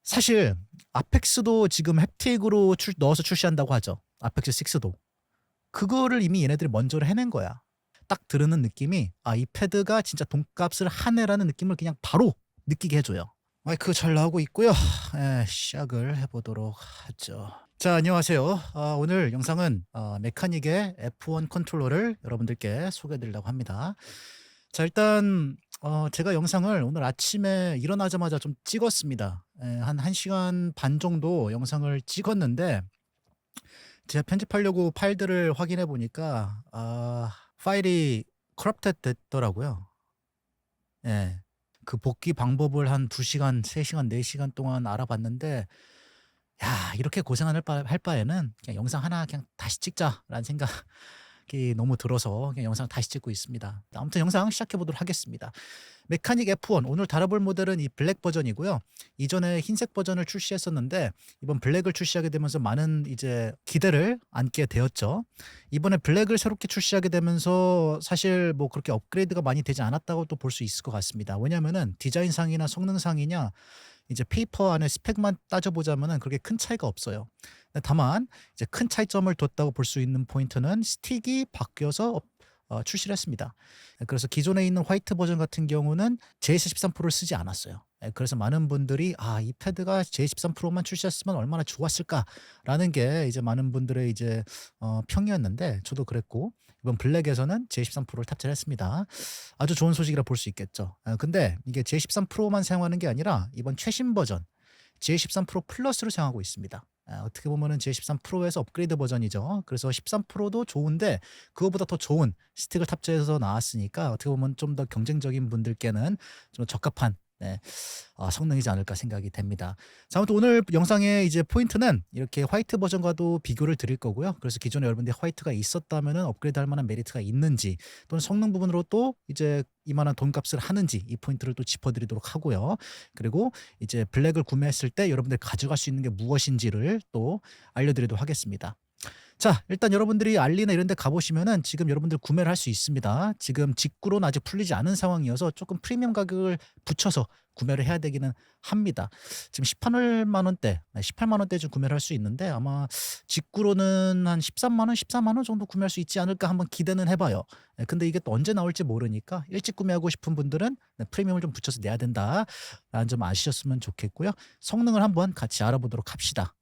사실 아펙스도 지금 햅틱으로 넣어서 출시한다고 하죠. 아펙스 6도. 그거를 이미 얘네들이 먼저 해낸 거야. 딱 들으는 느낌이 이 패드가 진짜 돈값을 하네라는 느낌을 그냥 바로 느끼게 해줘요. 마이크 잘 나오고 있고요. 시작을 해보도록 하죠. 자, 안녕하세요. 오늘 영상은 메카닉의 F1 컨트롤러를 여러분들께 소개해드리려고 합니다. 자, 일단 제가 영상을 오늘 아침에 일어나자마자 좀 찍었습니다. 한 1시간 반 정도 영상을 찍었는데 제가 편집하려고 파일들을 확인해 보니까 파일이 corrupted 됐더라고요. 예. 그 복귀 방법을 한 2시간, 3시간, 4시간 동안 알아봤는데 야, 이렇게 고생할 바에는 그냥 영상 하나 그냥 다시 찍자라는 생각이 너무 들어서 그냥 영상 다시 찍고 있습니다. 아무튼 영상 시작해 보도록 하겠습니다. 메카닉 F1 오늘 다뤄볼 모델은 이 블랙 버전이고요. 이전에 흰색 버전을 출시했었는데 이번 블랙을 출시하게 되면서 많은 이제 기대를 안게 되었죠. 이번에 블랙을 새롭게 출시하게 되면서 사실 뭐 그렇게 업그레이드가 많이 되지 않았다고 또 볼 수 있을 것 같습니다. 왜냐면은 디자인상이나 성능상이냐 이제 페이퍼 안에 스펙만 따져보자면은 그렇게 큰 차이가 없어요. 다만 이제 큰 차이점을 뒀다고 볼 수 있는 포인트는 스틱이 바뀌어서 출시를 했습니다. 그래서 기존에 있는 화이트 버전 같은 경우는 JS13 프로를 쓰지 않았어요. 그래서 많은 분들이 이 패드가 J13 프로만 출시했으면 얼마나 좋았을까라는 게 이제 많은 분들의 이제 평이었는데 저도 그랬고 이번 블랙에서는 J13 프로를 탑재를 했습니다. 아주 좋은 소식이라 볼 수 있겠죠. 근데 이게 J13 프로만 사용하는 게 아니라 이번 최신 버전 J13 프로 플러스를 사용하고 있습니다. 어떻게 보면은 J13 프로에서 업그레이드 버전이죠. 그래서 13 프로도 좋은데 그거보다 더 좋은 스틱을 탑재해서 나왔으니까 어떻게 보면 좀 더 경쟁적인 분들께는 좀 적합한 성능이지 않을까 생각이 됩니다. 자, 아무튼 오늘 영상의 이제 포인트는 이렇게 화이트 버전과도 비교를 드릴 거고요. 그래서 기존에 여러분들이 화이트가 있었다면은 업그레이드 할 만한 메리트가 있는지 또는 성능 부분으로 또 이제 이만한 돈값을 하는지 이 포인트를 또 짚어드리도록 하고요. 그리고 이제 블랙을 구매했을 때 여러분들이 가져갈 수 있는 게 무엇인지를 또 알려드리도록 하겠습니다. 자, 일단 여러분들이 알리나 이런 데 가보시면은 지금 여러분들 구매를 할 수 있습니다. 지금 직구로는 아직 풀리지 않은 상황이어서 조금 프리미엄 가격을 붙여서 구매를 해야 되기는 합니다. 지금 18만 원대, 18만 원대쯤 구매를 할 수 있는데 아마 직구로는 한 13만 원, 14만 원 정도 구매할 수 있지 않을까 한번 기대는 해봐요. 근데 이게 또 언제 나올지 모르니까 일찍 구매하고 싶은 분들은 프리미엄을 좀 붙여서 내야 된다라는 점 아시셨으면 좋겠고요. 성능을 한번 같이 알아보도록 합시다.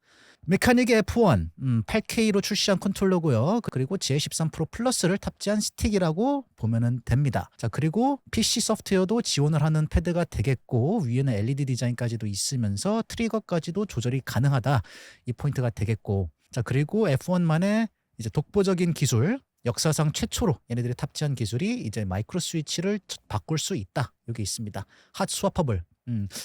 메카닉의 F1 8K로 출시한 컨트롤러고요. 그리고 J13 프로 플러스를 탑재한 스틱이라고 보면 됩니다. 자, 그리고 PC 소프트웨어도 지원을 하는 패드가 되겠고 위에는 LED 디자인까지도 있으면서 트리거까지도 조절이 가능하다. 이 포인트가 되겠고 자, 그리고 F1만의 이제 독보적인 기술 역사상 최초로 얘네들이 탑재한 기술이 이제 마이크로 스위치를 바꿀 수 있다. 여기 있습니다. 핫 스와퍼블.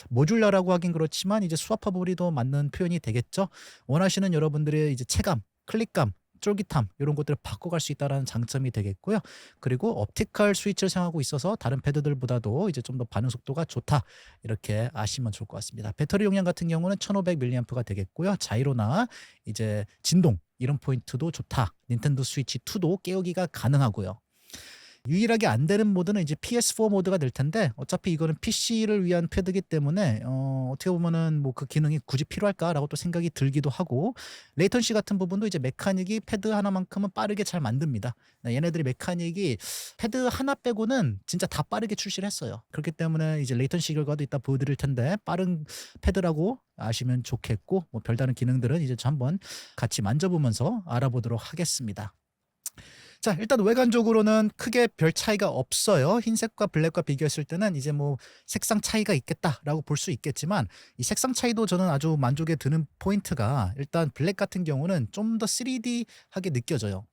모듈러라고 하긴 그렇지만 이제 스와퍼블이 더 맞는 표현이 되겠죠. 원하시는 여러분들의 이제 체감, 클릭감, 쫄깃함 이런 것들을 바꿔갈 수 있다는 장점이 되겠고요. 그리고 옵티컬 스위치를 사용하고 있어서 다른 패드들보다도 이제 좀 더 반응 속도가 좋다 이렇게 아시면 좋을 것 같습니다. 배터리 용량 같은 경우는 1500mAh가 되겠고요. 자이로나 이제 진동 이런 포인트도 좋다. 닌텐도 스위치 2도 깨우기가 가능하고요. 유일하게 안 되는 모드는 이제 PS4 모드가 될 텐데 어차피 이거는 PC를 위한 패드이기 때문에 어떻게 보면은 뭐 그 기능이 굳이 필요할까라고 또 생각이 들기도 하고 레이턴시 같은 부분도 이제 메카닉이 패드 하나만큼은 빠르게 잘 만듭니다. 얘네들이 메카닉이 패드 하나 빼고는 진짜 다 빠르게 출시를 했어요. 그렇기 때문에 이제 레이턴시 결과도 이따 보여드릴 텐데 빠른 패드라고 아시면 좋겠고 뭐 별다른 기능들은 이제 한번 같이 만져보면서 알아보도록 하겠습니다. 자, 일단 외관적으로는 크게 별 차이가 없어요. 흰색과 블랙과 비교했을 때는 이제 뭐 색상 차이가 있겠다라고 볼 수 있겠지만 이 색상 차이도 저는 아주 만족에 드는 포인트가 일단 블랙 같은 경우는 좀 더 3D하게 느껴져요.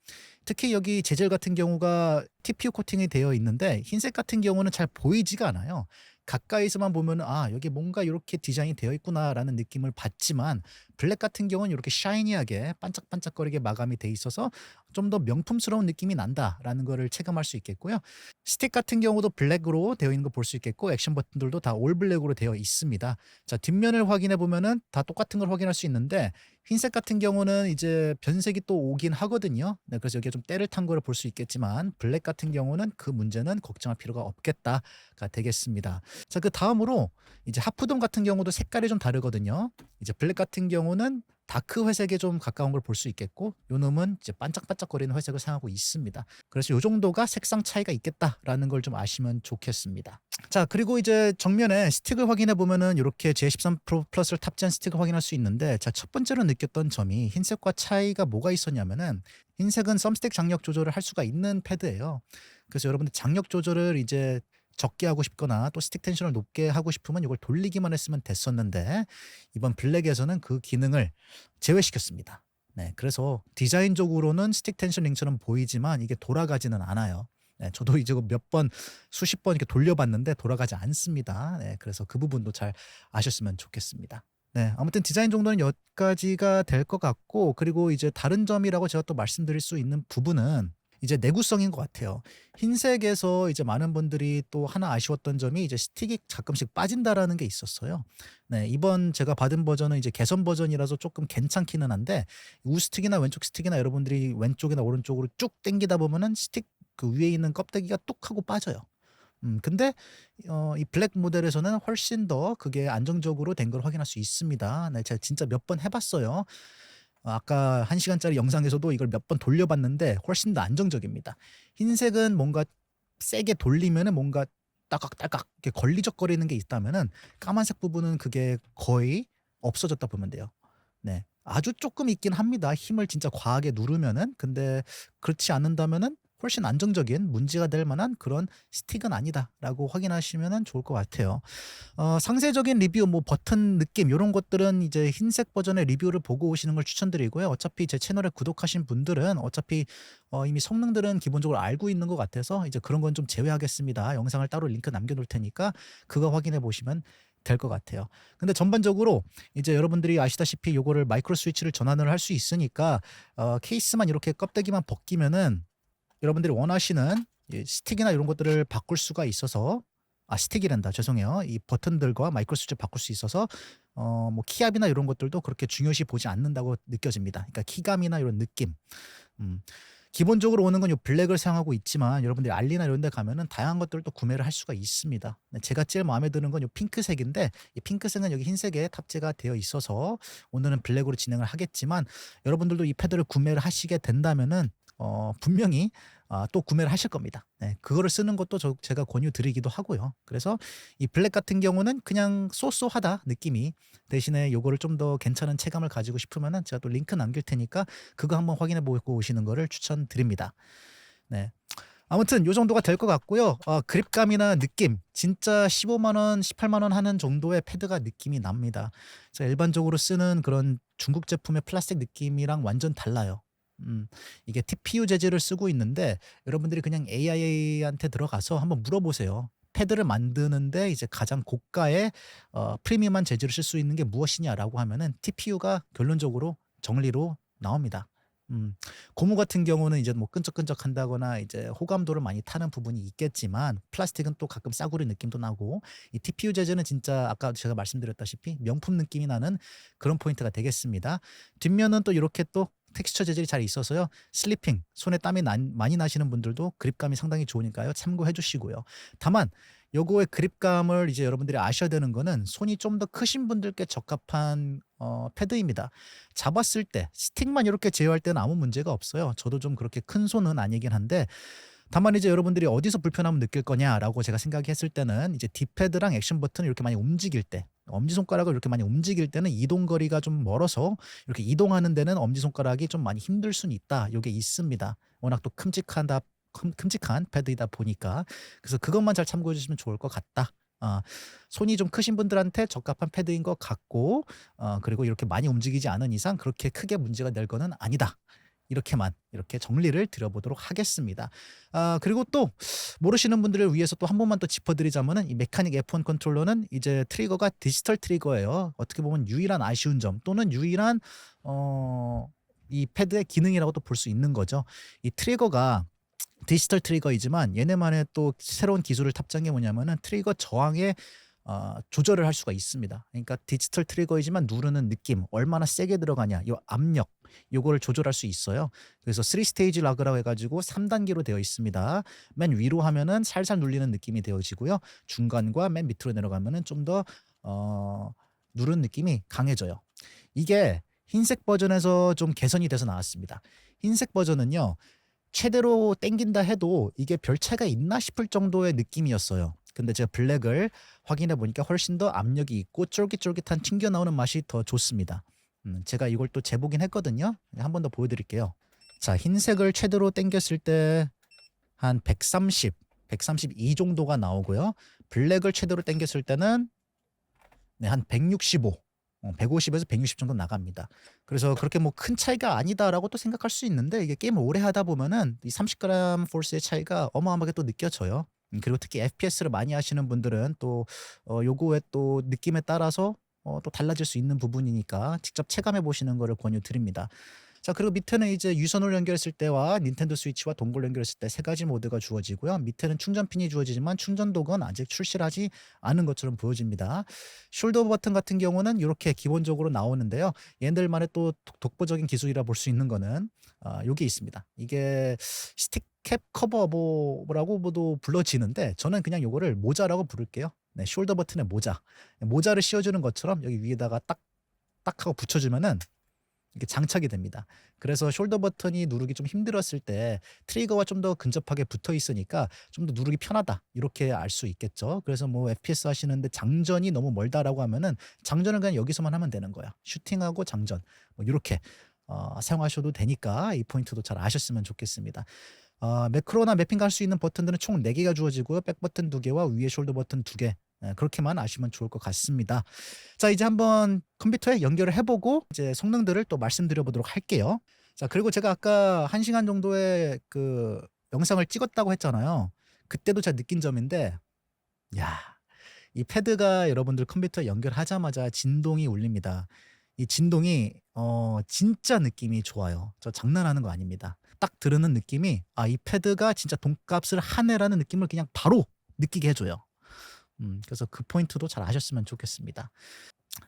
특히 여기 재질 같은 경우가 TPU 코팅이 되어 있는데 흰색 같은 경우는 잘 보이지가 않아요. 가까이서만 보면 여기 뭔가 이렇게 디자인이 되어 있구나라는 느낌을 받지만 블랙 같은 경우는 이렇게 샤이니하게 반짝반짝거리게 마감이 돼 있어서 좀 더 명품스러운 느낌이 난다라는 거를 체감할 수 있겠고요. 스틱 같은 경우도 블랙으로 되어 있는 거 볼 수 있겠고 액션 버튼들도 다 올 블랙으로 되어 있습니다. 자, 뒷면을 확인해 보면은 다 똑같은 걸 확인할 수 있는데 흰색 같은 경우는 이제 변색이 또 오긴 하거든요. 네, 그래서 여기에 좀 때를 탄 거를 볼 수 있겠지만 블랙 같은 경우는 그 문제는 걱정할 필요가 없겠다가 되겠습니다. 자, 그 다음으로 이제 하프돔 같은 경우도 색깔이 좀 다르거든요. 이제 블랙 같은 경우는 다크 회색에 좀 가까운 걸 볼 수 있겠고 요 놈은 이제 반짝반짝거리는 회색을 사용하고 있습니다. 그래서 요 정도가 색상 차이가 있겠다라는 걸 좀 아시면 좋겠습니다. 자, 그리고 이제 정면에 스틱을 확인해 보면은 이렇게 J13 프로 플러스를 탑재한 스틱을 확인할 수 있는데, 자, 첫 번째로 느꼈던 점이 흰색과 차이가 뭐가 있었냐면은 흰색은 썸스틱 장력 조절을 할 수가 있는 패드예요. 그래서 여러분들 장력 조절을 이제 적게 하고 싶거나 또 스틱 텐션을 높게 하고 싶으면 이걸 돌리기만 했으면 됐었는데 이번 블랙에서는 그 기능을 제외시켰습니다. 네, 그래서 디자인적으로는 스틱 텐션 링처럼 보이지만 이게 돌아가지는 않아요. 네, 저도 이제 몇 번, 수십 번 이렇게 돌려봤는데 돌아가지 않습니다. 네, 그래서 그 부분도 잘 아셨으면 좋겠습니다. 네, 아무튼 디자인 정도는 여기까지가 될 것 같고, 그리고 이제 다른 점이라고 제가 또 말씀드릴 수 있는 부분은 이제 내구성인 것 같아요. 흰색에서 이제 많은 분들이 또 하나 아쉬웠던 점이 이제 스틱이 가끔씩 빠진다라는 게 있었어요. 네, 이번 제가 받은 버전은 이제 개선 버전이라서 조금 괜찮기는 한데 우스틱이나 왼쪽 스틱이나 여러분들이 왼쪽이나 오른쪽으로 쭉 당기다 보면은 스틱 그 위에 있는 껍데기가 뚝 하고 빠져요. 근데 이 블랙 모델에서는 훨씬 더 그게 안정적으로 된 걸 확인할 수 있습니다. 네, 제가 진짜 몇 번 해봤어요. 아까 1시간짜리 영상에서도 이걸 몇 번 돌려봤는데 훨씬 더 안정적입니다. 흰색은 뭔가 세게 돌리면은 뭔가 따깍따깍 이렇게 걸리적거리는 게 있다면은 까만색 부분은 그게 거의 없어졌다 보면 돼요. 네, 아주 조금 있긴 합니다. 힘을 진짜 과하게 누르면은. 근데 그렇지 않는다면은 훨씬 안정적인 문제가 될 만한 그런 스틱은 아니다라고 확인하시면 좋을 것 같아요. 상세적인 리뷰, 뭐 버튼 느낌 이런 것들은 이제 흰색 버전의 리뷰를 보고 오시는 걸 추천드리고요. 어차피 제 채널에 구독하신 분들은 어차피 이미 성능들은 기본적으로 알고 있는 것 같아서 이제 그런 건 좀 제외하겠습니다. 영상을 따로 링크 남겨놓을 테니까 그거 확인해 보시면 될 것 같아요. 근데 전반적으로 이제 여러분들이 아시다시피 요거를 마이크로 스위치를 전환을 할 수 있으니까 케이스만 이렇게 껍데기만 벗기면은 여러분들이 원하시는 스틱이나 이런 것들을 바꿀 수가 있어서 스틱이란다. 죄송해요. 이 버튼들과 마이크로 스위치 바꿀 수 있어서 뭐 키압이나 이런 것들도 그렇게 중요시 보지 않는다고 느껴집니다. 그러니까 키감이나 이런 느낌. 기본적으로 오는 건 요 블랙을 사용하고 있지만 여러분들이 알리나 이런 데 가면은 다양한 것들을 또 구매를 할 수가 있습니다. 제가 제일 마음에 드는 건 요 핑크색인데 이 핑크색은 여기 흰색에 탑재가 되어 있어서 오늘은 블랙으로 진행을 하겠지만 여러분들도 이 패드를 구매를 하시게 된다면은 분명히 또 구매를 하실 겁니다. 네, 그거를 쓰는 것도 제가 권유드리기도 하고요. 그래서 이 블랙 같은 경우는 그냥 쏘쏘하다 느낌이, 대신에 요거를 좀 더 괜찮은 체감을 가지고 싶으면은 제가 또 링크 남길 테니까 그거 한번 확인해 보고 오시는 거를 추천드립니다. 네. 아무튼 요 정도가 될 것 같고요. 그립감이나 느낌 진짜 15만 원, 18만 원 하는 정도의 패드가 느낌이 납니다. 제가 일반적으로 쓰는 그런 중국 제품의 플라스틱 느낌이랑 완전 달라요. 이게 TPU 재질을 쓰고 있는데 여러분들이 그냥 AI한테 들어가서 한번 물어보세요. 패드를 만드는데 이제 가장 고가의 프리미엄한 재질을 쓸 수 있는 게 무엇이냐라고 하면은 TPU가 결론적으로 정리로 나옵니다. 고무 같은 경우는 이제 뭐 끈적끈적한다거나 이제 호감도를 많이 타는 부분이 있겠지만 플라스틱은 또 가끔 싸구려 느낌도 나고 이 TPU 재질은 진짜 아까 제가 말씀드렸다시피 명품 느낌이 나는 그런 포인트가 되겠습니다. 뒷면은 또 이렇게 또 텍스처 재질이 잘 있어서요. 슬리핑, 손에 땀이 많이 나시는 분들도 그립감이 상당히 좋으니까요. 참고해 주시고요. 다만 요거의 그립감을 이제 여러분들이 아셔야 되는 거는 손이 좀 더 크신 분들께 적합한 패드입니다. 잡았을 때 스틱만 이렇게 제어할 때는 아무 문제가 없어요. 저도 좀 그렇게 큰 손은 아니긴 한데 다만 이제 여러분들이 어디서 불편함을 느낄 거냐라고 제가 생각했을 때는 이제 뒷패드랑 액션 버튼을 이렇게 많이 움직일 때, 엄지손가락을 이렇게 많이 움직일 때는 이동 거리가 좀 멀어서 이렇게 이동하는 데는 엄지손가락이 좀 많이 힘들 수는 있다. 요게 있습니다. 워낙 또 큼직한 패드이다 보니까. 그래서 그것만 잘 참고해 주시면 좋을 것 같다. 손이 좀 크신 분들한테 적합한 패드인 것 같고 그리고 이렇게 많이 움직이지 않은 이상 그렇게 크게 문제가 될 거는 아니다. 이렇게만 이렇게 정리를 드려보도록 하겠습니다. 그리고 또 모르시는 분들을 위해서 또 한 번만 또 짚어드리자면은 이 메카닉 F1 컨트롤러는 이제 트리거가 디지털 트리거예요. 어떻게 보면 유일한 아쉬운 점 또는 유일한 이 패드의 기능이라고도 볼 수 있는 거죠. 이 트리거가 디지털 트리거이지만 얘네만의 또 새로운 기술을 탑재한 게 뭐냐면은 트리거 저항에 조절을 할 수가 있습니다. 그러니까 디지털 트리거이지만 누르는 느낌, 얼마나 세게 들어가냐, 요 압력, 요거를 조절할 수 있어요. 그래서 3스테이지 락이라고 해가지고 3단계로 되어 있습니다. 맨 위로 하면은 살살 눌리는 느낌이 되어지고요. 중간과 맨 밑으로 내려가면은 좀 더 누르는 느낌이 강해져요. 이게 흰색 버전에서 좀 개선이 돼서 나왔습니다. 흰색 버전은요, 최대로 땡긴다 해도 이게 별 차이가 있나 싶을 정도의 느낌이었어요. 근데 제가 블랙을 확인해 보니까 훨씬 더 압력이 있고 쫄깃쫄깃한 튕겨 나오는 맛이 더 좋습니다. 제가 이걸 또 재보긴 했거든요. 한 번 더 보여드릴게요. 자, 흰색을 최대로 당겼을 때 한 130, 132 정도가 나오고요. 블랙을 최대로 당겼을 때는 한 165, 150에서 160 정도 나갑니다. 그래서 그렇게 뭐 큰 차이가 아니다라고 또 생각할 수 있는데 이게 게임을 오래 하다 보면은 이 30g 포스의 차이가 어마어마하게 또 느껴져요. 그리고 특히 FPS를 많이 하시는 분들은 또 요거의 또 느낌에 따라서 또 달라질 수 있는 부분이니까 직접 체감해 보시는 거를 권유드립니다. 자, 그리고 밑에는 이제 유선으로 연결했을 때와 닌텐도 스위치와 동굴로 연결했을 때 세 가지 모드가 주어지고요. 밑에는 충전핀이 주어지지만 충전 도구는 아직 출시하지 않은 것처럼 보여집니다. 숄더 버튼 같은 경우는 이렇게 기본적으로 나오는데요. 얘네들만의 또 독보적인 기술이라 볼 수 있는 거는 여기 있습니다. 이게 스틱캡 커버라고도 불러지는데 저는 그냥 요거를 모자라고 부를게요. 네, 숄더 버튼의 모자. 모자를 씌워주는 것처럼 여기 위에다가 딱 하고 붙여주면은 이게 장착이 됩니다. 그래서 숄더 버튼이 누르기 좀 힘들었을 때 트리거와 좀 더 근접하게 붙어 있으니까 좀 더 누르기 편하다, 이렇게 알 수 있겠죠. 그래서 뭐 FPS 하시는데 장전이 너무 멀다라고 하면은 장전을 그냥 여기서만 하면 되는 거야. 슈팅하고 장전 뭐 이렇게 사용하셔도 되니까 이 포인트도 잘 아셨으면 좋겠습니다. 매크로나 매핑 할 수 있는 버튼들은 총 4개가 주어지고요. 백 버튼 2개와 위에 숄더 버튼 2개, 그렇게만 아시면 좋을 것 같습니다. 자, 이제 한번 컴퓨터에 연결을 해보고 이제 성능들을 또 말씀드려 보도록 할게요. 자, 그리고 제가 아까 1시간 정도의 그 영상을 찍었다고 했잖아요. 그때도 제가 느낀 점인데, 야, 이 패드가 여러분들 컴퓨터에 연결하자마자 진동이 울립니다. 이 진동이 진짜 느낌이 좋아요. 저 장난하는 거 아닙니다. 딱 들으는 느낌이 이 패드가 진짜 돈값을 하네라는 느낌을 그냥 바로 느끼게 해줘요. 그래서 그 포인트도 잘 아셨으면 좋겠습니다.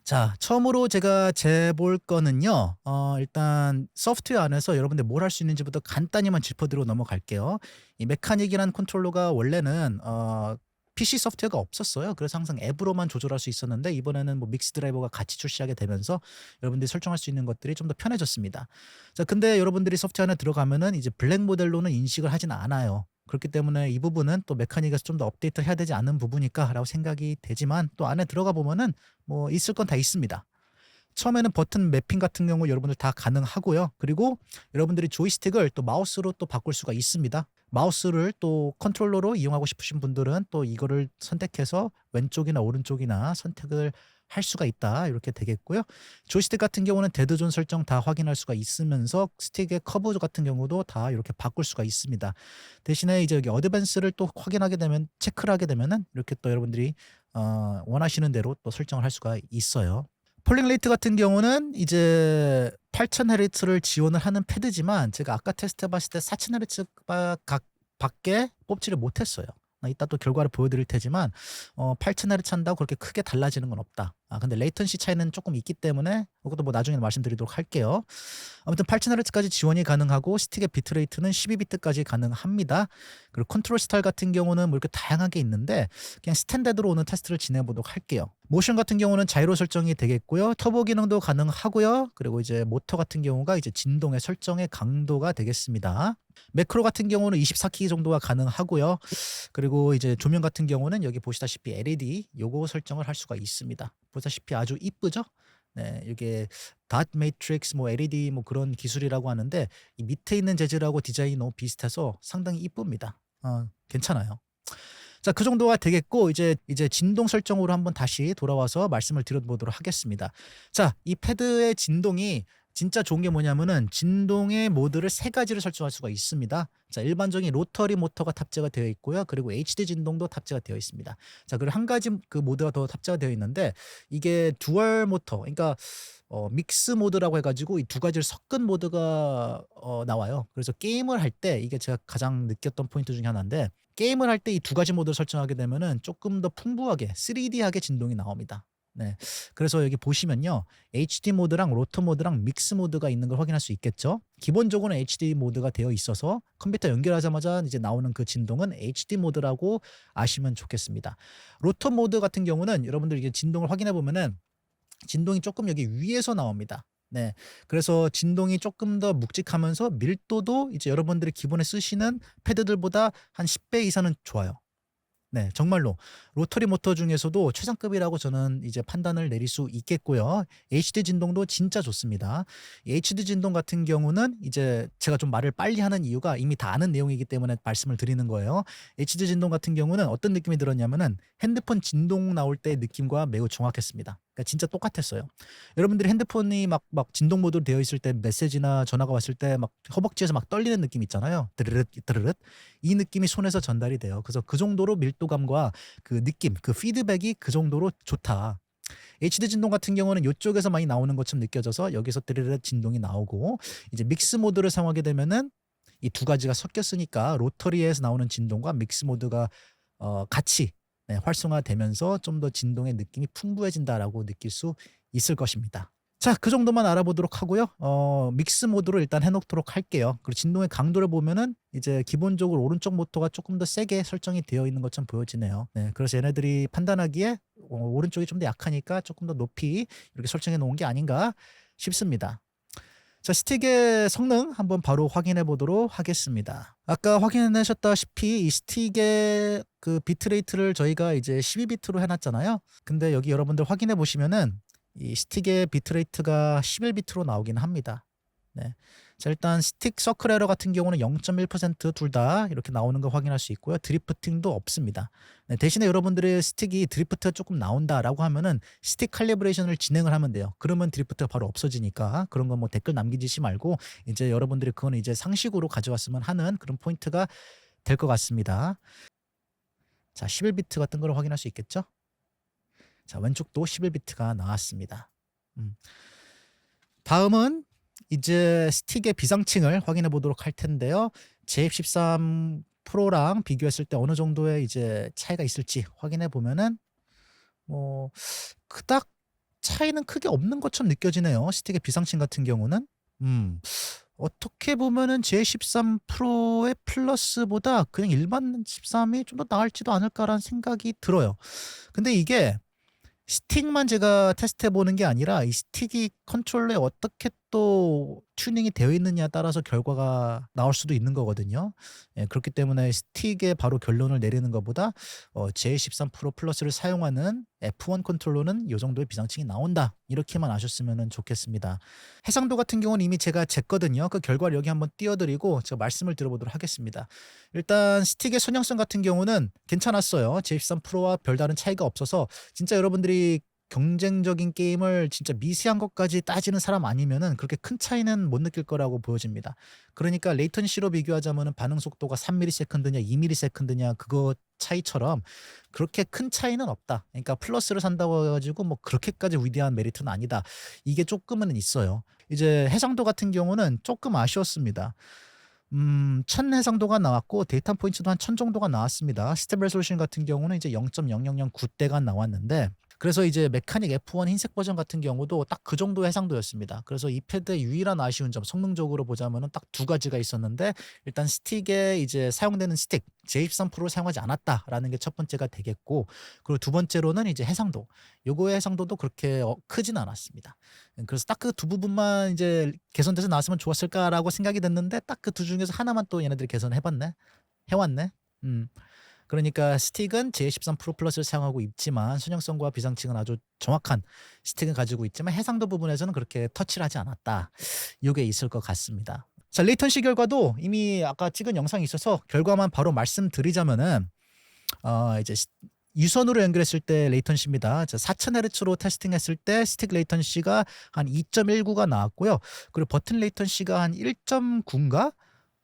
자, 처음으로 제가 재볼 거는요. 일단 소프트웨어 안에서 여러분들 뭘 할 수 있는지부터 간단히만 짚어드리고 넘어갈게요. 이 메카닉이라는 컨트롤러가 원래는 PC 소프트웨어가 없었어요. 그래서 항상 앱으로만 조절할 수 있었는데 이번에는 뭐 믹스 드라이버가 같이 출시하게 되면서 여러분들이 설정할 수 있는 것들이 좀 더 편해졌습니다. 자, 근데 여러분들이 소프트웨어 안에 들어가면은 이제 블랙 모델로는 인식을 하진 않아요. 그렇기 때문에 이 부분은 또 메카닉에서 좀 더 업데이트 해야 되지 않는 부분일까라고 생각이 되지만 또 안에 들어가 보면은 뭐 있을 건 다 있습니다. 처음에는 버튼 매핑 같은 경우 여러분들 다 가능하고요. 그리고 여러분들이 조이스틱을 또 마우스로 또 바꿀 수가 있습니다. 마우스를 또 컨트롤러로 이용하고 싶으신 분들은 또 이거를 선택해서 왼쪽이나 오른쪽이나 선택을 할 수가 있다, 이렇게 되겠고요. 조이스틱 같은 경우는 데드존 설정 다 확인할 수가 있으면서 스틱의 커브 같은 경우도 다 이렇게 바꿀 수가 있습니다. 대신에 이제 여기 어드밴스를 또 확인하게 되면, 체크를 하게 되면은 이렇게 또 여러분들이 원하시는 대로 또 설정을 할 수가 있어요. 폴링 레이트 같은 경우는 이제 8000Hz를 지원을 하는 패드지만 제가 아까 테스트 해봤을 때 4000Hz 밖에 뽑지를 못했어요. 이따 또 결과를 보여드릴 테지만 8000Hz 한다고 그렇게 크게 달라지는 건 없다. 근데 레이턴시 차이는 조금 있기 때문에 그것도 뭐 나중에 말씀드리도록 할게요. 아무튼 8000Hz까지 지원이 가능하고 스틱의 비트레이트는 12비트까지 가능합니다. 그리고 컨트롤 스타일 같은 경우는 뭐 이렇게 다양하게 있는데 그냥 스탠다드로 오는 테스트를 진행해보도록 할게요. 모션 같은 경우는 자이로 설정이 되겠고요. 터보 기능도 가능하고요. 그리고 이제 모터 같은 경우가 이제 진동의 설정의 강도가 되겠습니다. 매크로 같은 경우는 24키 정도가 가능하고요. 그리고 이제 조명 같은 경우는 여기 보시다시피 LED 요거 설정을 할 수가 있습니다. 보시다시피 아주 이쁘죠? 네, 이게 닷 매트릭스 뭐 LED 뭐 그런 기술이라고 하는데 이 밑에 있는 재질하고 디자인이 너무 비슷해서 상당히 이쁩니다. 괜찮아요. 자, 그 정도가 되겠고 이제 진동 설정으로 한번 다시 돌아와서 말씀을 드려보도록 하겠습니다. 자, 이 패드의 진동이 진짜 좋은 게 뭐냐면은 진동의 모드를 세 가지를 설정할 수가 있습니다. 자, 일반적인 로터리 모터가 탑재가 되어 있고요. 그리고 HD 진동도 탑재가 되어 있습니다. 자, 그리고 한 가지 그 모드가 더 탑재가 되어 있는데 이게 듀얼 모터, 그러니까 믹스 모드라고 해가지고 이 두 가지를 섞은 모드가 나와요. 그래서 게임을 할 때 이게 제가 가장 느꼈던 포인트 중에 하나인데 게임을 할 때 이 두 가지 모드를 설정하게 되면은 조금 더 풍부하게 3D하게 진동이 나옵니다. 네. 그래서 여기 보시면요. HD 모드랑 로터 모드랑 믹스 모드가 있는 걸 확인할 수 있겠죠. 기본적으로는 HD 모드가 되어 있어서 컴퓨터 연결하자마자 이제 나오는 그 진동은 HD 모드라고 아시면 좋겠습니다. 로터 모드 같은 경우는 여러분들 이게 진동을 확인해 보면은 진동이 조금 여기 위에서 나옵니다. 네. 그래서 진동이 조금 더 묵직하면서 밀도도 이제 여러분들이 기본에 쓰시는 패드들보다 한 10배 이상은 좋아요. 네, 정말로 로터리 모터 중에서도 최상급이라고 저는 이제 판단을 내릴 수 있겠고요. HD 진동도 진짜 좋습니다. 이 HD 진동 같은 경우는 이제 제가 좀 말을 빨리 하는 이유가 이미 다 아는 내용이기 때문에 말씀을 드리는 거예요. HD 진동 같은 경우는 어떤 느낌이 들었냐면은 핸드폰 진동 나올 때의 느낌과 매우 정확했습니다. 그러니까 진짜 똑같았어요. 여러분들이 핸드폰이 막 진동 모드로 되어 있을 때 메시지나 전화가 왔을 때 막 허벅지에서 막 떨리는 느낌 있잖아요. 드르륵 드르륵. 이 느낌이 손에서 전달이 돼요. 그래서 그 정도로 밀도감과 그 느낌, 그 피드백이 그 정도로 좋다. HD 진동 같은 경우는 이쪽에서 많이 나오는 것처럼 느껴져서 여기서 드르륵 진동이 나오고 이제 믹스 모드를 사용하게 되면은 이 두 가지가 섞였으니까 로터리에서 나오는 진동과 믹스 모드가 같이 네, 활성화되면서 좀 더 진동의 느낌이 풍부해진다라고 느낄 수 있을 것입니다. 자, 그 정도만 알아보도록 하고요. 믹스 모드로 일단 해놓도록 할게요. 그리고 진동의 강도를 보면은 이제 기본적으로 오른쪽 모터가 조금 더 세게 설정이 되어 있는 것처럼 보여지네요. 네, 그래서 얘네들이 판단하기에 오른쪽이 좀 더 약하니까 조금 더 높이 이렇게 설정해 놓은 게 아닌가 싶습니다. 자, 스틱의 성능 한번 바로 확인해 보도록 하겠습니다. 아까 확인하셨다시피 이 스틱의 그 비트레이트를 저희가 이제 12비트로 해놨잖아요. 근데 여기 여러분들 확인해 보시면은 이 스틱의 비트레이트가 11비트로 나오긴 합니다. 네. 자, 일단 스틱 서클 에러 같은 경우는 0.1% 둘 다 이렇게 나오는 거 확인할 수 있고요. 드리프팅도 없습니다. 네, 대신에 여러분들의 스틱이 드리프트가 조금 나온다라고 하면은 스틱 칼리브레이션을 진행을 하면 돼요. 그러면 드리프트가 바로 없어지니까 그런 거 뭐 댓글 남기지 말고 이제 여러분들이 그거는 이제 상식으로 가져왔으면 하는 그런 포인트가 될 것 같습니다. 자, 11비트 같은 걸 확인할 수 있겠죠? 자, 왼쪽도 11비트가 나왔습니다. 다음은 이제 스틱의 비상층을 확인해 보도록 할 텐데요. JF13 프로랑 비교했을 때 어느 정도의 이제 차이가 있을지 확인해 보면은 뭐 그닥 차이는 크게 없는 것처럼 느껴지네요. 스틱의 비상층 같은 경우는. 어떻게 보면은 J13 프로의 플러스보다 그냥 일반 13이 좀 더 나을지도 않을까라는 생각이 들어요. 근데 이게 스틱만 제가 테스트해 보는 게 아니라 이 스틱이 컨트롤러에 어떻게 또 튜닝이 되어 있느냐에 따라서 결과가 나올 수도 있는 거거든요. 예, 그렇기 때문에 스틱에 바로 결론을 내리는 것보다 J13 프로 플러스를 사용하는 F1 컨트롤러는 이 정도의 비상층이 나온다. 이렇게만 아셨으면 좋겠습니다. 해상도 같은 경우는 이미 제가 쟀거든요. 그 결과를 여기 한번 띄워드리고 제가 말씀을 드려보도록 하겠습니다. 일단 스틱의 선형성 같은 경우는 괜찮았어요. J13 프로와 별다른 차이가 없어서 진짜 여러분들이 경쟁적인 게임을 진짜 미세한 것까지 따지는 사람 아니면은 그렇게 큰 차이는 못 느낄 거라고 보여집니다. 그러니까 레이턴시로 비교하자면은 반응 속도가 3ms냐 2ms냐 그거 차이처럼 그렇게 큰 차이는 없다. 그러니까 플러스를 산다고 해가지고 뭐 그렇게까지 위대한 메리트는 아니다. 이게 조금은 있어요. 이제 해상도 같은 경우는 조금 아쉬웠습니다. 1000 해상도가 나왔고 데이터 포인트도 한 1000 정도가 나왔습니다. 스텝 레솔루션 같은 경우는 이제 0.0009대가 나왔는데 그래서 이제 메카닉 F1 흰색 버전 같은 경우도 딱 그 정도 해상도였습니다. 그래서 이 패드의 유일한 아쉬운 점, 성능적으로 보자면은 딱 두 가지가 있었는데 일단 스틱에 이제 사용되는 스틱 J13 프로를 사용하지 않았다라는 게 첫 번째가 되겠고 그리고 두 번째로는 이제 해상도. 요거의 해상도도 그렇게 크진 않았습니다. 그래서 딱 그 두 부분만 이제 개선돼서 나왔으면 좋았을까라고 생각이 됐는데 딱 그 두 중에서 하나만 또 얘네들이 개선해봤네, 해왔네. 그러니까 스틱은 J13 프로 플러스를 사용하고 있지만 순형성과 비상층은 아주 정확한 스틱을 가지고 있지만 해상도 부분에서는 그렇게 터치를 하지 않았다. 이게 있을 것 같습니다. 자, 레이턴시 결과도 이미 아까 찍은 영상이 있어서 결과만 바로 말씀드리자면은 이제 유선으로 연결했을 때 레이턴시입니다. 4000Hz로 테스팅했을 때 스틱 레이턴시가 한 2.19가 나왔고요. 그리고 버튼 레이턴시가 한 1.9인가?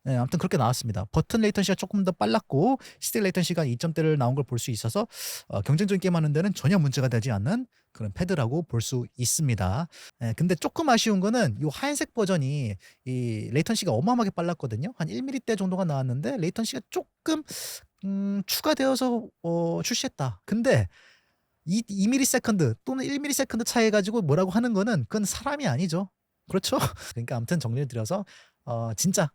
네, 아무튼 그렇게 나왔습니다. 버튼 레이턴시가 조금 더 빨랐고 스틱 레이턴시가 2점대를 나온 걸 볼 수 있어서 경쟁적인 게임 하는 데는 전혀 문제가 되지 않는 그런 패드라고 볼 수 있습니다. 근데 조금 아쉬운 거는 이 하얀색 버전이 이 레이턴시가 어마어마하게 빨랐거든요. 한 1mm대 정도가 나왔는데 레이턴시가 조금 추가되어서 출시했다. 근데 2ms 또는 1ms 차이 가지고 뭐라고 하는 거는 그건 사람이 아니죠. 그렇죠? 그러니까 아무튼 정리를 드려서 진짜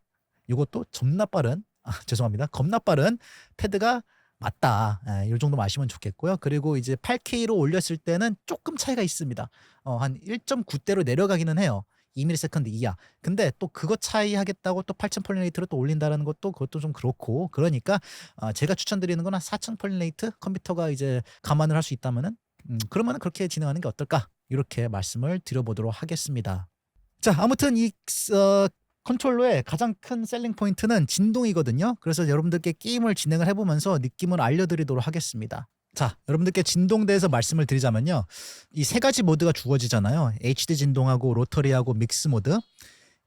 이것도 겁나 빠른 죄송합니다. 겁나 빠른 패드가 맞다. 이 정도만 아시면 좋겠고요. 그리고 이제 8K로 올렸을 때는 조금 차이가 있습니다. 한 1.9대로 내려가기는 해요. 2ms 이하. 근데 또 그거 차이 하겠다고 또 8000 펄레이트로 또 올린다는 것도 그것도 좀 그렇고 그러니까 제가 추천드리는 건 한 4000 펄레이트 컴퓨터가 이제 감안을 할 수 있다면은 그러면은 그렇게 진행하는 게 어떨까? 이렇게 말씀을 드려보도록 하겠습니다. 자, 아무튼 이 컨트롤러의 가장 큰 셀링 포인트는 진동이거든요. 그래서 여러분들께 게임을 진행을 해보면서 느낌을 알려드리도록 하겠습니다. 자, 여러분들께 진동 대해서 말씀을 드리자면요. 이 세 가지 모드가 주어지잖아요. HD 진동하고 로터리하고 믹스 모드.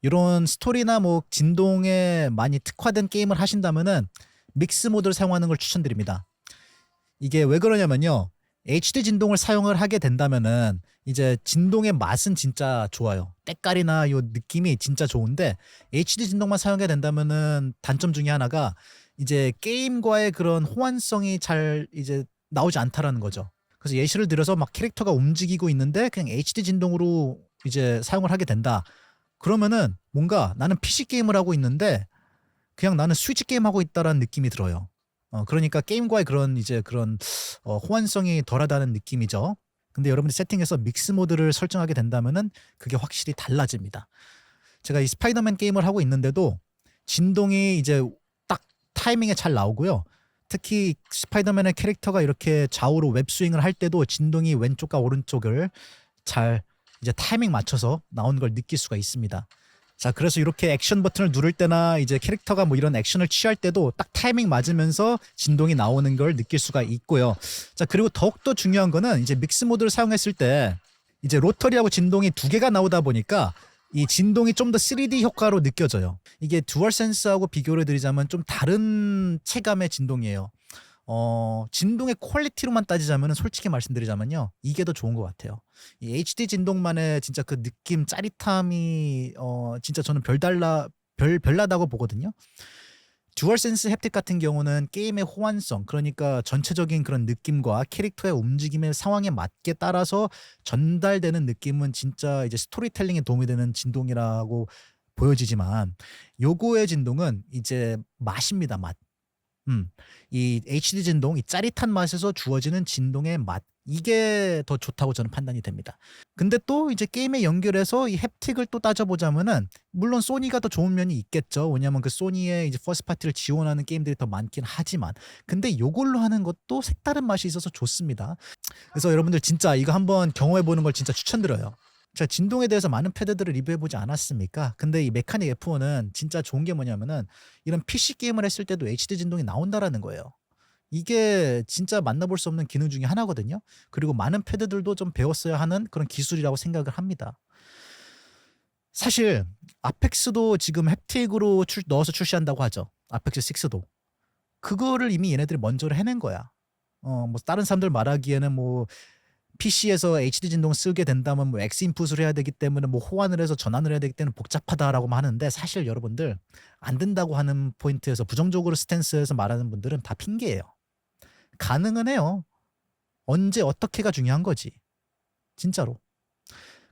이런 스토리나 뭐 진동에 많이 특화된 게임을 하신다면은 믹스 모드를 사용하는 걸 추천드립니다. 이게 왜 그러냐면요. HD 진동을 사용을 하게 된다면은 이제 진동의 맛은 진짜 좋아요. 때깔이나 요 느낌이 진짜 좋은데 HD 진동만 사용하게 된다면은 단점 중에 하나가 이제 게임과의 그런 호환성이 잘 이제 나오지 않다라는 거죠. 그래서 예시를 들어서 막 캐릭터가 움직이고 있는데 그냥 HD 진동으로 이제 사용을 하게 된다. 그러면은 뭔가 나는 PC 게임을 하고 있는데 그냥 나는 스위치 게임 하고 있다라는 느낌이 들어요. 그러니까 게임과의 그런 이제 그런 호환성이 덜하다는 느낌이죠. 근데 여러분이 세팅해서 믹스 모드를 설정하게 된다면은 그게 확실히 달라집니다. 제가 이 스파이더맨 게임을 하고 있는데도 진동이 이제 딱 타이밍에 잘 나오고요. 특히 스파이더맨의 캐릭터가 이렇게 좌우로 웹스윙을 할 때도 진동이 왼쪽과 오른쪽을 잘 이제 타이밍 맞춰서 나오는 걸 느낄 수가 있습니다. 자, 그래서 이렇게 액션 버튼을 누를 때나 이제 캐릭터가 뭐 이런 액션을 취할 때도 딱 타이밍 맞으면서 진동이 나오는 걸 느낄 수가 있고요. 자, 그리고 더욱더 중요한 거는 이제 믹스 모드를 사용했을 때 이제 로터리하고 진동이 두 개가 나오다 보니까 이 진동이 좀 더 3D 효과로 느껴져요. 이게 듀얼 센스하고 비교를 드리자면 좀 다른 체감의 진동이에요. 진동의 퀄리티로만 따지자면 솔직히 말씀드리자면요. 이게 더 좋은 것 같아요. 이 HD 진동만의 진짜 그 느낌, 짜릿함이 진짜 저는 별나다고 보거든요. 듀얼센스 햅틱 같은 경우는 게임의 호환성, 그러니까 전체적인 그런 느낌과 캐릭터의 움직임의 상황에 맞게 따라서 전달되는 느낌은 진짜 이제 스토리텔링에 도움이 되는 진동이라고 보여지지만 요거의 진동은 이제 맛입니다, 맛. 이 HD 진동, 이 짜릿한 맛에서 주어지는 진동의 맛, 이게 더 좋다고 저는 판단이 됩니다. 근데 또 이제 게임에 연결해서 이 햅틱을 또 따져보자면은 물론 소니가 더 좋은 면이 있겠죠. 왜냐하면 그 소니의 이제 퍼스트 파티를 지원하는 게임들이 더 많긴 하지만, 근데 요걸로 하는 것도 색다른 맛이 있어서 좋습니다. 그래서 여러분들 진짜 이거 한번 경험해보는 걸 진짜 추천드려요. 자, 진동에 대해서 많은 패드들을 리뷰해보지 않았습니까? 근데 이 메카닉 F1은 진짜 좋은 게 뭐냐면은 이런 PC 게임을 했을 때도 HD 진동이 나온다라는 거예요. 이게 진짜 만나볼 수 없는 기능 중에 하나거든요. 그리고 많은 패드들도 좀 배웠어야 하는 그런 기술이라고 생각을 합니다. 사실 아펙스도 지금 햅틱으로 넣어서 출시한다고 하죠. 아펙스 6도. 그거를 이미 얘네들이 먼저 해낸 거야. 뭐 다른 사람들 말하기에는 뭐 PC에서 HD 진동 쓰게 된다면 뭐 X 인풋을 해야 되기 때문에 뭐 호환을 해서 전환을 해야 되기 때문에 복잡하다라고 하는데, 사실 여러분들 안 된다고 하는 포인트에서 부정적으로 스탠스에서 말하는 분들은 다 핑계예요. 가능은 해요. 언제 어떻게가 중요한 거지. 진짜로.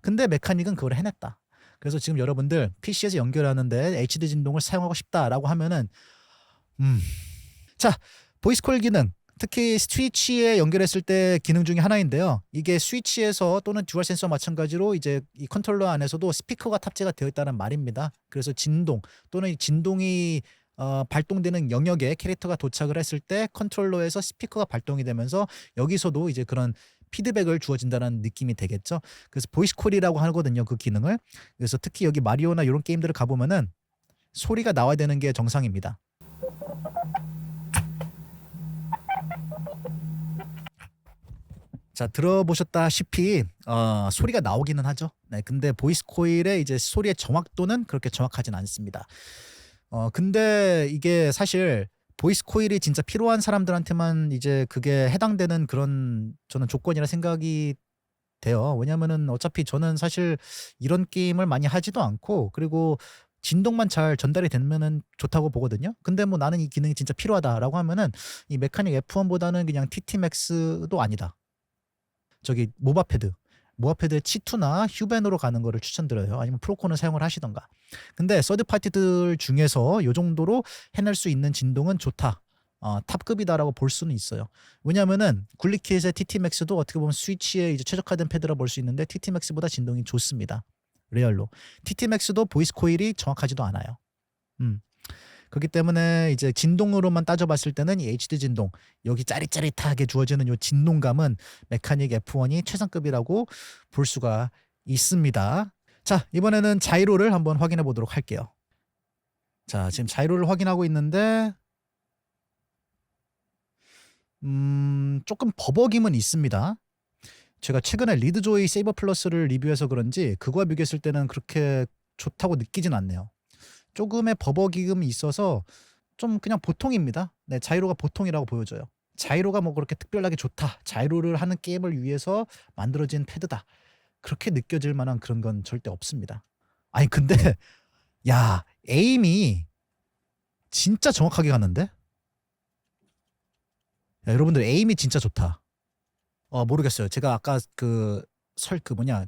근데 메카닉은 그걸 해냈다. 그래서 지금 여러분들 PC에서 연결하는데 HD 진동을 사용하고 싶다라고 하면은 자, 보이스콜 기능, 특히 스위치에 연결했을 때 기능 중에 하나인데요. 이게 스위치에서 또는 듀얼 센서와 마찬가지로 이제 이 컨트롤러 안에서도 스피커가 탑재가 되어 있다는 말입니다. 그래서 진동 또는 진동이 발동되는 영역에 캐릭터가 도착을 했을 때 컨트롤러에서 스피커가 발동이 되면서 여기서도 이제 그런 피드백을 주어진다는 느낌이 되겠죠. 그래서 보이스콜이라고 하거든요, 그 기능을. 그래서 특히 여기 마리오나 이런 게임들을 가보면은 소리가 나와야 되는 게 정상입니다. 자, 들어보셨다시피 소리가 나오기는 하죠. 네, 근데 보이스 코일의 이제 소리의 정확도는 그렇게 정확하진 않습니다. 근데 이게 사실 보이스 코일이 진짜 필요한 사람들한테만 이제 그게 해당되는 그런 저는 조건이라 생각이 돼요. 왜냐면은 어차피 저는 사실 이런 게임을 많이 하지도 않고, 그리고 진동만 잘 전달이 되면은 좋다고 보거든요. 근데 뭐 나는 이 기능이 진짜 필요하다라고 하면은 이 메카닉 F1보다는 그냥 TT 맥스도 아니다. 저기 모바패드의 치투나 휴벤으로 가는 거를 추천드려요. 아니면 프로콘을 사용을 하시던가. 근데 서드 파티들 중에서 요 정도로 해낼 수 있는 진동은 좋다. 탑급이다라고 볼 수는 있어요. 왜냐면은 굴리킷의 TT맥스도 어떻게 보면 스위치에 이제 최적화된 패드라 볼 수 있는데 TT맥스보다 진동이 좋습니다. 리얼로. TT맥스도 보이스 코일이 정확하지도 않아요. 그렇기 때문에 이제 진동으로만 따져봤을 때는 이 HD 진동, 여기 짜릿짜릿하게 주어지는 이 진동감은 메카닉 F1이 최상급이라고 볼 수가 있습니다. 자, 이번에는 자이로를 한번 확인해 보도록 할게요. 자, 지금 자이로를 확인하고 있는데 조금 버벅임은 있습니다. 제가 최근에 리드조이 세이버 플러스를 리뷰해서 그런지 그거와 비교했을 때는 그렇게 좋다고 느끼진 않네요. 조금의 버벅임이 있어서 좀 그냥 보통입니다. 네, 자이로가 보통이라고 보여져요. 자이로가 뭐 그렇게 특별하게 좋다, 자이로를 하는 게임을 위해서 만들어진 패드다, 그렇게 느껴질 만한 그런 건 절대 없습니다. 아니 근데 야, 에임이 진짜 정확하게 가는데? 야, 여러분들 에임이 진짜 좋다. 모르겠어요. 제가 아까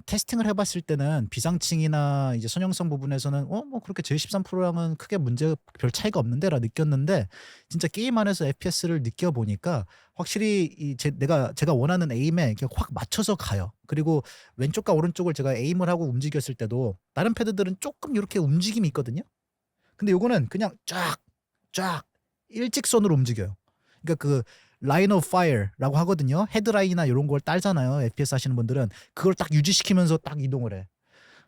테스팅을 해봤을 때는 비상층이나 이제 선형성 부분에서는 뭐 그렇게 J13 프로랑은 크게 문제 별 차이가 없는데라 느꼈는데, 진짜 게임 안에서 FPS를 느껴보니까 확실히 제가 원하는 에임에 이렇게 확 맞춰서 가요. 그리고 왼쪽과 오른쪽을 제가 에임을 하고 움직였을 때도 다른 패드들은 조금 이렇게 움직임이 있거든요. 근데 요거는 그냥 쫙 일직선으로 움직여요. 그러니까 그 라인 오브 파이어라고 하거든요. 헤드라인이나 이런 걸 딸잖아요. FPS 하시는 분들은 그걸 딱 유지시키면서 딱 이동을 해.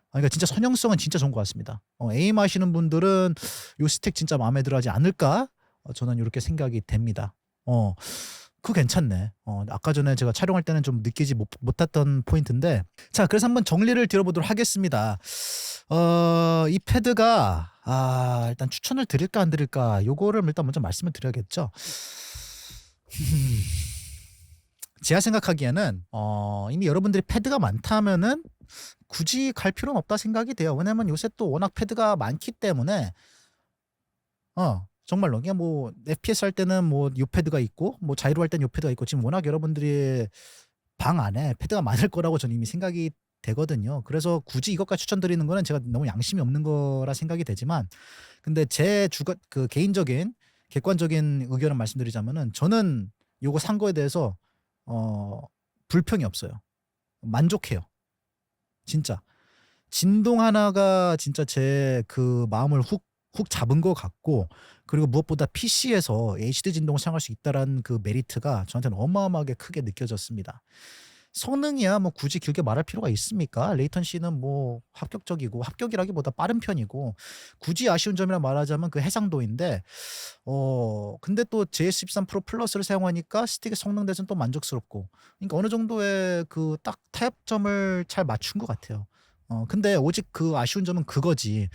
그러니까 진짜 선형성은 진짜 좋은 것 같습니다. 에임 하시는 분들은 요 스택 진짜 마음에 들어하지 않을까? 저는 이렇게 생각이 됩니다. 그거 괜찮네. 아까 전에 제가 촬영할 때는 좀 느끼지 못했던 포인트인데, 자, 그래서 한번 정리를 드려보도록 하겠습니다. 이 패드가 일단 추천을 드릴까 안 드릴까, 요거를 일단 먼저 말씀을 드려야겠죠. 제가 생각하기에는 이미 여러분들이 패드가 많다면은 굳이 갈 필요는 없다 생각이 돼요. 왜냐면 요새 또 워낙 패드가 많기 때문에 정말로 그냥 뭐 FPS 할 때는 뭐 요 패드가 있고, 뭐 자이로 할 때는 요 패드가 있고, 지금 워낙 여러분들이 방 안에 패드가 많을 거라고 저는 이미 생각이 되거든요. 그래서 굳이 이것까지 추천드리는 거는 제가 너무 양심이 없는 거라 생각이 되지만, 근데 제 개인적인 객관적인 의견을 말씀드리자면은 저는 요거 산 거에 대해서 불평이 없어요. 만족해요. 진짜 진동 하나가 진짜 제 그 마음을 훅 잡은 것 같고, 그리고 무엇보다 PC에서 HD 진동을 사용할 수 있다라는 그 메리트가 저한테는 어마어마하게 크게 느껴졌습니다. 성능이야 뭐 굳이 길게 말할 필요가 있습니까? 레이턴시는 뭐 합격이라기보다 빠른 편이고, 굳이 아쉬운 점이라 말하자면 그 해상도인데, 근데 또 JS13 프로 플러스를 사용하니까 스틱의 성능 대해서는 또 만족스럽고, 그러니까 어느 정도의 그 딱 타협점을 잘 맞춘 것 같아요. 근데 오직 그 아쉬운 점은 그거지.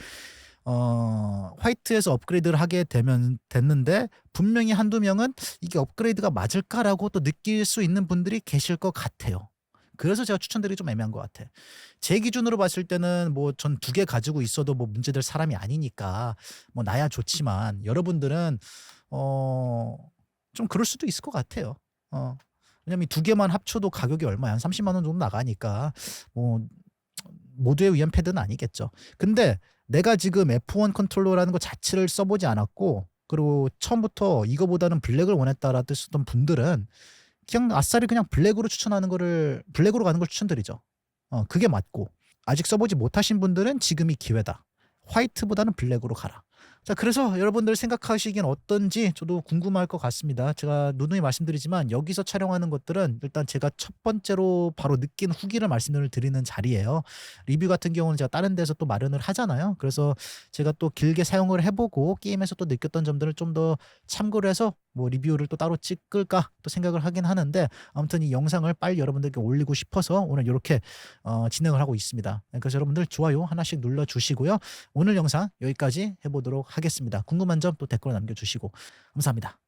화이트에서 업그레이드를 하게 됐는데 분명히 한두 명은 이게 업그레이드가 맞을까라고 또 느낄 수 있는 분들이 계실 것 같아요. 그래서 제가 추천드리기 좀 애매한 것 같아. 제 기준으로 봤을 때는 뭐 전 2개 가지고 있어도 뭐 문제될 사람이 아니니까 뭐 나야 좋지만, 여러분들은 좀 그럴 수도 있을 것 같아요. 왜냐면 2개만 합쳐도 가격이 얼마야? 한 30만 원 정도 나가니까 뭐 모두에 위한 패드는 아니겠죠. 근데 내가 지금 F1 컨트롤러라는 것 자체를 써보지 않았고, 그리고 처음부터 이거보다는 블랙을 원했다라고 했었던 분들은 그냥 아싸리 그냥 블랙으로 가는 걸 추천드리죠. 그게 맞고, 아직 써보지 못하신 분들은 지금이 기회다. 화이트보다는 블랙으로 가라. 자, 그래서 여러분들 생각하시기엔 어떤지 저도 궁금할 것 같습니다. 제가 누누이 말씀드리지만 여기서 촬영하는 것들은 일단 제가 첫 번째로 바로 느낀 후기를 말씀을 드리는 자리예요. 리뷰 같은 경우는 제가 다른 데서 또 마련을 하잖아요. 그래서 제가 또 길게 사용을 해 보고 게임에서 또 느꼈던 점들을 좀 더 참고를 해서 뭐 리뷰를 또 따로 찍을까 또 생각을 하긴 하는데, 아무튼 이 영상을 빨리 여러분들께 올리고 싶어서 오늘 요렇게 진행을 하고 있습니다. 그래서 여러분들 좋아요 하나씩 눌러 주시고요. 오늘 영상 여기까지 해 보도록 하겠습니다. 궁금한 점 또 댓글로 남겨 주시고 감사합니다.